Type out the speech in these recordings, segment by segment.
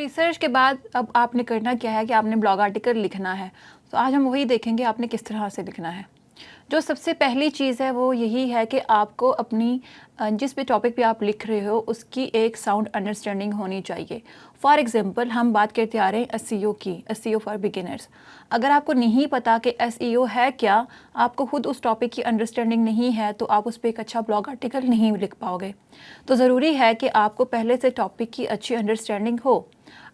Research के बाद अब आपने करना क्या है कि आपने ब्लॉग आर्टिकल लिखना है। तो आज हम वही देखेंगे आपने किस तरह से लिखना है। जो सबसे पहली चीज़ है वो यही है कि आपको अपनी जिस भी टॉपिक पे आप लिख रहे हो उसकी एक साउंड अंडरस्टैंडिंग होनी चाहिए। फॉर एग्जांपल हम बात करते आ रहे हैं एसईओ की, एसईओ फॉर बिगिनर्स। अगर आपको नहीं पता कि एसईओ है क्या, आपको खुद उस टॉपिक की अंडरस्टैंडिंग नहीं है, तो आप उस पर एक अच्छा ब्लॉग आर्टिकल नहीं लिख पाओगे। तो ज़रूरी है कि आपको पहले से टॉपिक की अच्छी अंडरस्टैंडिंग हो।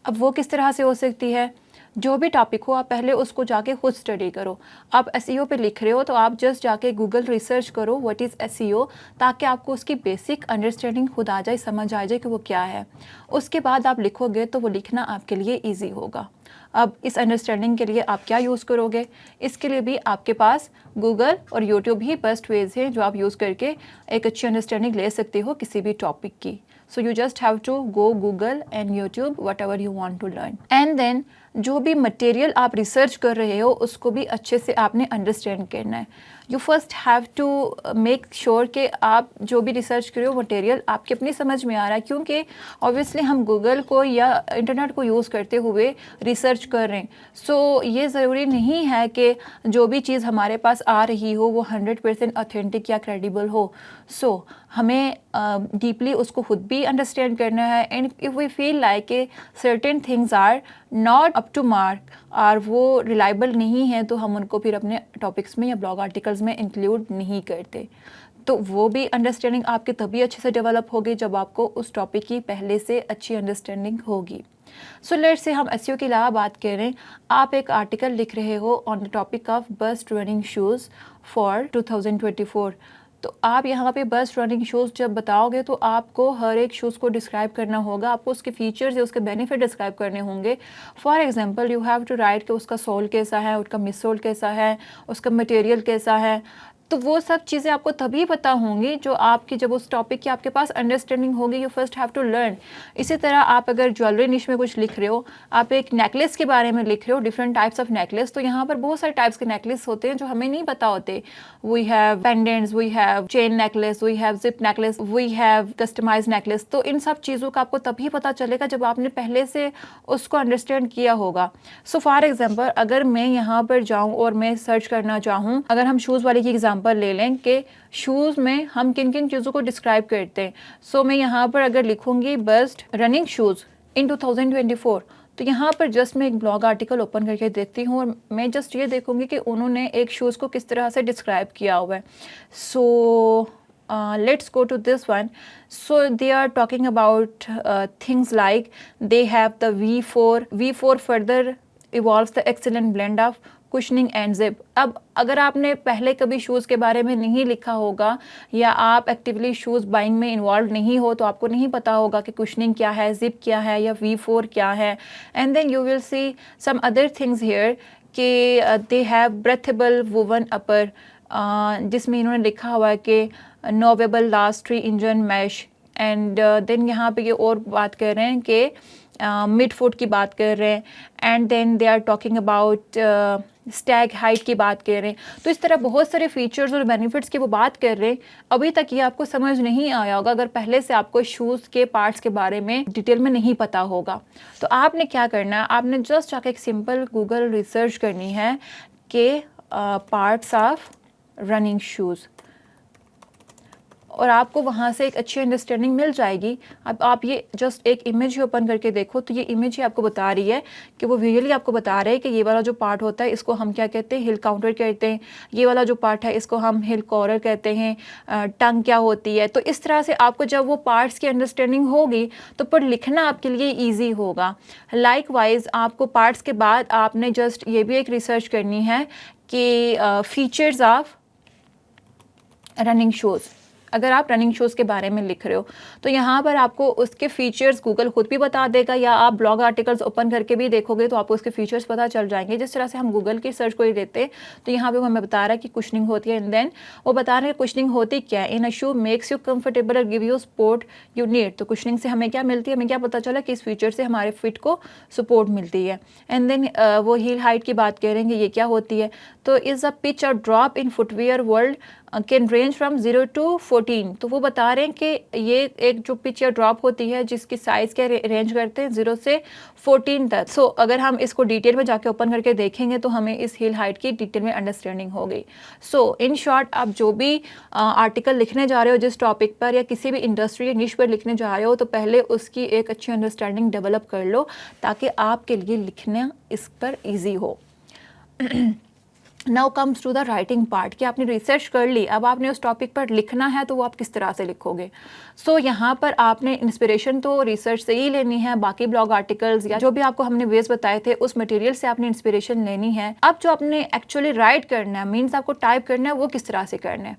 अब वो किस तरह से हो सकती है? जो भी टॉपिक हो आप पहले उसको जाके खुद स्टडी करो। आप एसईओ पे लिख रहे हो तो आप जस्ट जाके गूगल रिसर्च करो व्हाट इज़ एसईओ, ताकि आपको उसकी बेसिक अंडरस्टैंडिंग खुद आ जाए, समझ आ जाए कि वो क्या है। उसके बाद आप लिखोगे तो वो लिखना आपके लिए ईजी होगा। अब इस अंडरस्टैंडिंग के लिए आप क्या यूज़ करोगे? इसके लिए भी आपके पास गूगल और यूट्यूब ही बेस्ट वेज हैं जो आप यूज़ करके एक अच्छी अंडरस्टैंडिंग ले सकते हो किसी भी टॉपिक की। So you just have to go Google and YouTube whatever you want to learn. And then जो भी मटेरियल आप रिसर्च कर रहे हो उसको भी अच्छे से आपने अंडरस्टैंड करना है। You first have to make sure कि आप जो भी रिसर्च कर रहे हो मटेरियल आपके अपनी समझ में आ रहा है, क्योंकि ऑब्वियसली हम गूगल को या इंटरनेट को यूज़ करते हुए रिसर्च कर रहे हैं। सो ये ज़रूरी नहीं है कि जो भी चीज़ हमारे पास आ रही हो वो 100% ऑथेंटिक या क्रेडिबल हो। सो हमें डीपली उसको खुद भी अंडरस्टैंड करना है। And if we feel like a certain things are not up to mark और वो रिलायबल नहीं है, तो हम उनको फिर अपने टॉपिक्स में या ब्लॉग आर्टिकल्स में इंक्लूड नहीं करते। तो वो भी अंडरस्टैंडिंग आपकी तभी अच्छे से डेवलप होगी जब आपको उस टॉपिक की पहले से अच्छी अंडरस्टैंडिंग होगी। सो लेट्स से हम एसईओ के अलावा बात करें। आप एक आर्टिकल लिख रहे हो on the topic of best running shoes for 2024। तो आप यहाँ पे बेस्ट रनिंग शूज़ जब बताओगे तो आपको हर एक शूज़ को डिस्क्राइब करना होगा, आपको उसके फीचर्स या उसके बेनिफिट डिस्क्राइब करने होंगे। For example you have to write कि उसका सोल कैसा है, उसका मिड सोल कैसा है, उसका मटेरियल कैसा है। तो वो सब चीज़ें आपको तभी पता होंगी जो आपकी जब उस टॉपिक की आपके पास अंडरस्टैंडिंग होगी। You first have to learn. इसी तरह आप अगर ज्वेलरी निश में कुछ लिख रहे हो, आप एक नेकलेस के बारे में लिख रहे हो, डिफरेंट टाइप्स ऑफ नेकलेस, तो यहाँ पर बहुत सारे टाइप्स के नेकलेस होते हैं जो हमें नहीं पता होते। We have pendants, we have chain necklace, we have zip necklace, we have customise necklace. तो इन सब चीज़ों का आपको तभी पता चलेगा जब आपने पहले से उसको अंडरस्टैंड किया होगा। सो फॉर एग्जाम्पल अगर मैं यहाँ पर जाऊँ और मैं सर्च करना चाहूँ, अगर हम शूज़ वाले की एग्जाम्पल ले लें कि शूज़ में हम किन किन चीज़ों को डिस्क्राइब करते हैं। सो मैं यहाँ पर अगर लिखूँगी बेस्ट रनिंग शूज़ इन 2024, तो यहाँ पर जस्ट मैं एक ब्लॉग आर्टिकल ओपन करके देखती हूँ और मैं जस्ट ये देखूँगी कि उन्होंने एक शूज़ को किस तरह से डिस्क्राइब किया हुआ है। सो let's go to this one. So they are talking about things like they have the V4 further evolves the excellent blend of cushioning and zip. अब अगर आपने पहले कभी शूज़ के बारे में नहीं लिखा होगा या आप एक्टिवली शूज़ बाइंग में इन्वॉल्व नहीं हो, तो आपको नहीं पता होगा कि कुशनिंग क्या है, जिप क्या है या V4 क्या है। And then you will see some other things here कि they have breathable woven upper, जिसमें इन्होंने लिखा हुआ है कि नोवेबल last tree engine mesh. And then यहाँ पे ये और बात कर रहे हैं कि मिड फुट की बात कर रहे हैं। And then they are talking about stag height की बात कर रहे हैं। तो इस तरह बहुत सारे फीचर्स और बेनिफिट्स की वो बात कर रहे हैं। अभी तक ये आपको समझ नहीं आया होगा अगर पहले से आपको शूज़ के पार्ट्स के बारे में डिटेल में नहीं पता होगा। तो आपने क्या करना है, आपने जस्ट जाकर एक सिंपल गूगल रिसर्च करनी है कि पार्ट्स ऑफ रनिंग शूज़, और आपको वहाँ से एक अच्छी अंडरस्टैंडिंग मिल जाएगी। अब आप ये जस्ट एक इमेज ही ओपन करके देखो, तो ये इमेज ही आपको बता रही है कि वो विजुअली आपको बता रहे हैं कि ये वाला जो पार्ट होता है इसको हम क्या कहते हैं, हिल काउंटर कहते हैं। ये वाला जो पार्ट है इसको हम हिल कॉरर कहते हैं। टंग क्या होती है। तो इस तरह से आपको जब वो पार्ट्स की अंडरस्टैंडिंग होगी तो पर लिखना आपके लिए ईजी होगा। लाइकवाइज आपको पार्ट्स के बाद आपने जस्ट ये भी एक रिसर्च करनी है कि फीचर्स ऑफ रनिंग शूज़। अगर आप रनिंग शूज़ के बारे में लिख रहे हो तो यहाँ पर आपको उसके फीचर्स गूगल खुद भी बता देगा, या आप ब्लॉग आर्टिकल्स ओपन करके भी देखोगे तो आपको उसके फीचर्स पता चल जाएंगे। जिस तरह से हम गूगल की सर्च को ही देते हैं तो यहाँ पे वो हमें बता रहा है कि कुशनिंग होती है। एंड देन वो बता रहे हैं कुशनिंग होती क्या है। इन अ शू मेक्स यू कंफर्टेबल और give you support you need. तो कुशनिंग से हमें क्या मिलती है, हमें क्या पता चला कि इस फीचर से हमारे फिट को सपोर्ट मिलती है। एंड देन वो हील हाइट की बात करेंगे, ये क्या होती है। तो इज़ अ पिच और drop in footwear world can range from 0 to 14। तो वो बता रहे हैं कि ये एक जो पिच या ड्रॉप होती है जिसकी साइज़ क्या रेंज करते हैं 0 से 14 तक। सो अगर हम इसको डिटेल में जाके ओपन करके देखेंगे तो हमें इस हिल हाइट की डिटेल में अंडरस्टैंडिंग होगी। सो इन शॉर्ट, आप जो भी आर्टिकल लिखने जा रहे हो जिस टॉपिक पर या किसी भी इंडस्ट्री या निश पर लिखने जा रहे हो, तो पहले उसकी एक अच्छी अंडरस्टैंडिंग डेवलप कर लो ताकि आपके लिए लिखना इस पर ईजी हो। Now comes to the writing part कि आपने रिसर्च कर ली, अब आपने उस टॉपिक पर लिखना है तो वो आप किस तरह से लिखोगे। सो यहाँ पर आपने इंस्पिरेशन तो रिसर्च से ही लेनी है, बाकी ब्लॉग आर्टिकल्स या जो भी आपको हमने वेज बताए थे उस मटेरियल से आपने इंस्पिरेशन लेनी है। अब जो आपने एक्चुअली राइट करना है, मीन्स आपको टाइप करना है, वो किस तरह से करना है।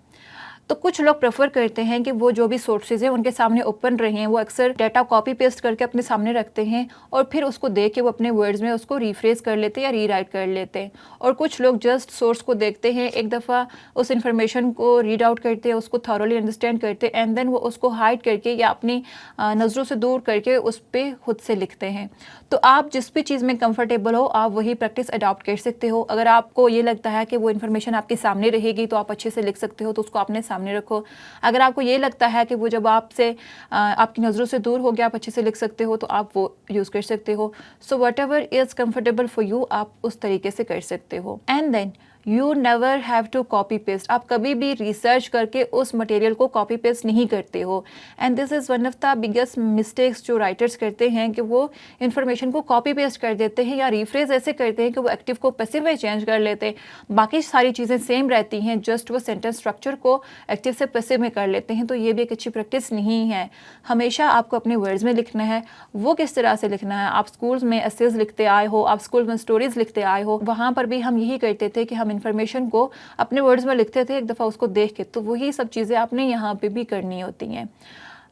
तो कुछ लोग प्रेफर करते हैं कि वो जो भी सोर्सेज हैं उनके सामने ओपन रहे हैं, वो अक्सर डाटा कॉपी पेस्ट करके अपने सामने रखते हैं और फिर उसको देख के वो अपने वर्ड्स में उसको रीफ्रेज कर लेते हैं या रीराइट कर लेते हैं। और कुछ लोग जस्ट सोर्स को देखते हैं, एक दफ़ा उस इन्फॉर्मेशन को रीड आउट करते हैं, उसको थॉरोली अंडरस्टैंड करते हैं एंड देन वो उसको हाइड करके या अपनी नज़रों से दूर करके उस पर खुद से लिखते हैं। तो आप जिस भी चीज़ में कंफर्टेबल हो आप वही प्रैक्टिस अडॉप्ट कर सकते हो। अगर आपको ये लगता है कि वो इन्फॉर्मेशन आपके सामने रहेगी तो आप अच्छे से लिख सकते हो, तो उसको अपने सामने रखो। अगर आपको ये लगता है कि वो जब आपसे आपकी नज़रों से दूर हो गया आप अच्छे से लिख सकते हो, तो आप वो यूज़ कर सकते हो। So whatever is comfortable for you, आप उस तरीके से कर सकते हो। And then you never have to copy paste. आप कभी भी रिसर्च करके उस मटेरियल को कॉपी पेस्ट नहीं करते हो। And this is one of the biggest mistakes जो राइटर्स करते हैं कि वो इन्फॉर्मेशन को कॉपी पेस्ट कर देते हैं या रिफ्रेज ऐसे करते हैं कि वो एक्टिव को पैसिव में चेंज कर लेते हैं। बाकी सारी चीज़ें सेम रहती हैं, जस्ट वो सेंटेंस स्ट्रक्चर को एक्टिव से पैसिव में कर लेते हैं। तो ये भी एक अच्छी प्रैक्टिस नहीं है। हमेशा आपको अपने वर्ड्स में लिखना है। वो किस तरह से लिखना है, आप स्कूल्स में एसेज लिखते आए हो, आप स्कूल में स्टोरीज लिखते आए हो, वहाँ पर भी हम यही करते थे कि हम इन्फॉर्मेशन को अपने वर्ड्स में लिखते थे एक दफ़ा उसको देख के। तो वही सब चीज़ें आपने यहाँ पे भी करनी होती हैं।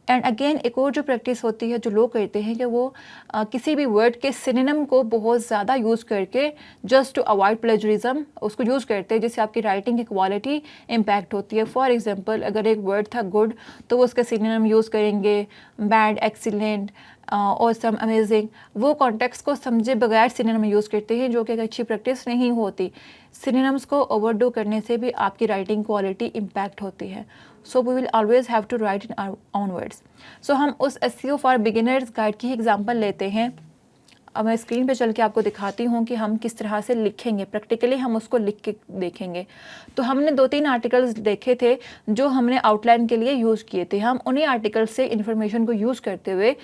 एंड अगेन एक और जो प्रैक्टिस होती है जो लोग करते हैं कि वो किसी भी वर्ड के सिनोनिम को बहुत ज़्यादा यूज़ करके जस्ट टू अवॉइड प्लेजरिज्म उसको यूज़ करते हैं, जिससे आपकी राइटिंग की क्वालिटी इम्पैक्ट होती है। फॉर एग्जांपल, अगर एक वर्ड था गुड तो वो उसका सिनोनिम यूज़ करेंगे बैड, एक्सीलेंट, ऑसम, अमेजिंग। वो कॉन्टेक्स्ट को समझे बगैर सिनोनिम यूज़ करते हैं, जो कि एक अच्छी प्रैक्टिस नहीं होती। सिनोनिम्स को ओवरडू करने से भी आपकी राइटिंग क्वालिटी इम्पैक्ट होती है। So we will always have to write in our own words. So हम उस एसईओ फॉर बिगिनर्स गाइड की एग्जांपल लेते हैं। अब मैं स्क्रीन पे चल के आपको दिखाती हूँ कि हम किस तरह से लिखेंगे, प्रैक्टिकली हम उसको लिख के देखेंगे। तो हमने 2-3 आर्टिकल्स देखे थे जो हमने आउटलाइन के लिए यूज़ किए थे। हम उन्हीं आर्टिकल से इन्फॉर्मेशन को यूज़ करते हुए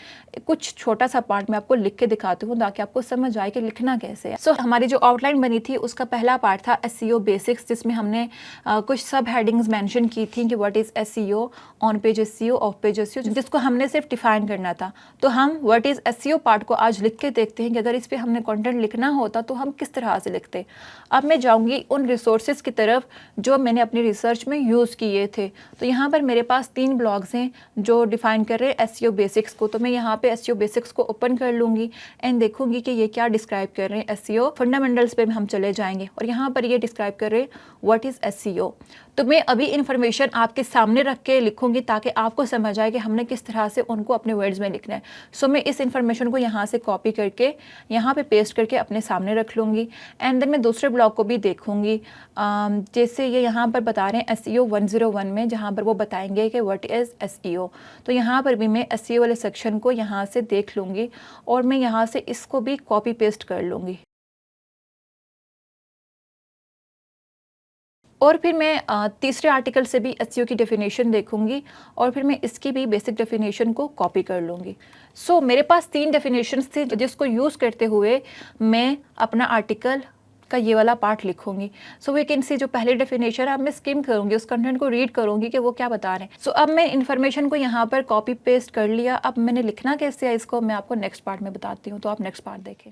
कुछ छोटा सा पार्ट मैं आपको लिख के दिखाती हूँ ताकि आपको समझ आए कि लिखना कैसे है। सो हमारी जो आउटलाइन बनी थी उसका पहला पार्ट था एसईओ बेसिक्स, जिसमें हमने कुछ सब हेडिंग्स मैंशन की थी कि what is SEO, on page SEO, of page SEO, जिसको हमने सिर्फ डिफाइन करना था। तो हम व्हाट इज़ एसईओ पार्ट को आज लिख के देखते हैं कि अगर इस पे हमने कंटेंट लिखना होता तो हम किस तरह से लिखते। अब मैं जाऊंगी उन रिसोर्सेज की तरफ जो मैंने अपनी रिसर्च में यूज़ किए थे। तो यहाँ पर मेरे पास 3 ब्लॉग्स हैं जो डिफाइन कर रहे हैं एसईओ बेसिक्स को। तो मैं यहाँ पे एसईओ बेसिक्स को ओपन कर लूँगी एंड देखूंगी कि ये क्या डिस्क्राइब कर रहे हैं। एसईओ फंडामेंटल्स पे हम चले जाएंगे और यहाँ पर ये डिस्क्राइब कर रहे हैं व्हाट इज़ एसईओ। तो मैं अभी इन्फॉर्मेशन आपके सामने रख के लिखूंगी ताकि आपको समझ आए कि हमने किस तरह से उनको अपने वर्ड्स में लिखना है। सो मैं इस इन्फॉर्मेशन को यहाँ से कॉपी करके यहाँ पे पेस्ट करके अपने सामने रख लूँगी एंड देन मैं दूसरे ब्लॉग को भी देखूँगी। जैसे ये यहाँ पर बता रहे हैं एसईओ 101 में, जहाँ पर वो बताएंगे कि व्हाट इज़ एसईओ। तो यहाँ पर भी मैं एसईओ वाले सेक्शन को यहाँ से देख लूँगी और मैं यहाँ से इसको भी कॉपी पेस्ट कर लूँगी। और फिर मैं तीसरे आर्टिकल से भी एसईओ की डेफिनेशन देखूंगी और फिर मैं इसकी भी बेसिक डेफिनेशन को कॉपी कर लूँगी। सो मेरे पास 3 डेफिनेशंस थे जिसको यूज़ करते हुए मैं अपना आर्टिकल का ये वाला पार्ट लिखूंगी। सो वी कैन सी जो पहली डेफिनेशन है अब मैं स्किम करूँगी, उस कंटेंट को रीड करूँगी कि वो क्या बता रहे हैं। सो अब मैं इन्फॉर्मेशन को यहाँ पर कॉपी पेस्ट कर लिया। अब मैंने लिखना कैसे है इसको मैं आपको नेक्स्ट पार्ट में बताती हूँ, तो आप नेक्स्ट पार्ट देखें।